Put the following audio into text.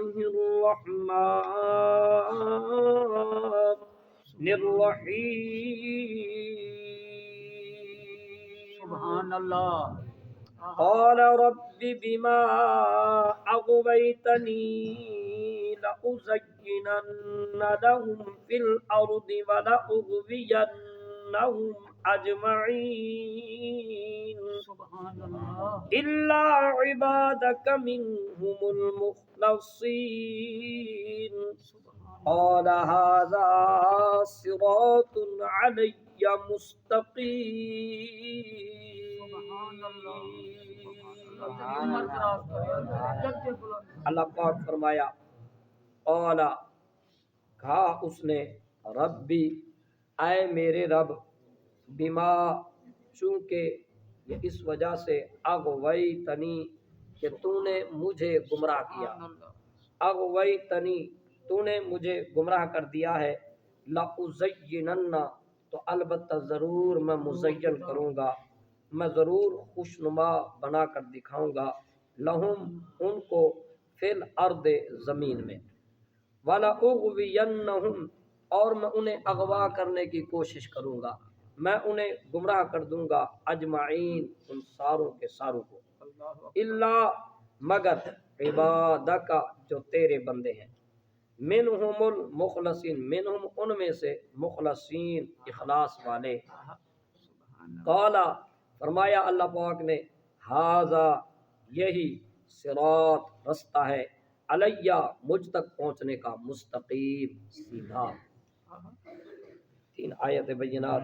الرحمن الرحیم. سبحان اللہ. قال رب بما أغويتني لأزينن لهم في الأرض ولأغوينهم أجمعين سبحان اللہ. إلا عبادك منهم المخلصين. قال هذا صراط علي مستقيم. اللہ پاک فرمایا قال کہا اس نے ربی اے میرے رب بما چونکہ یہ اس وجہ سے اغویتنی کہ تو نے مجھے گمراہ کیا. اغویتنی تو نے مجھے گمراہ کر دیا ہے. لأزینن تو البتہ ضرور میں مزین کروں گا، میں ضرور خوشنما بنا کر دکھاؤں گا لہم ان کو فی الارض زمین میں. وَلَأُغْوِيَنَّهُمْ اور میں انہیں اغوا کرنے کی کوشش کروں گا، میں انہیں گمراہ کر دوں گا اجمعین ان ساروں کے ساروں کو. الا مگر عبادک جو تیرے بندے ہیں، منہم المخلصین منہم ان میں سے مخلصین اخلاص والے. قال فرمایا اللہ پاک نے ھذا یہی صراط رستہ ہے علیہ مجھ تک پہنچنے کا مستقیم سیدھا. 3 آیت بینات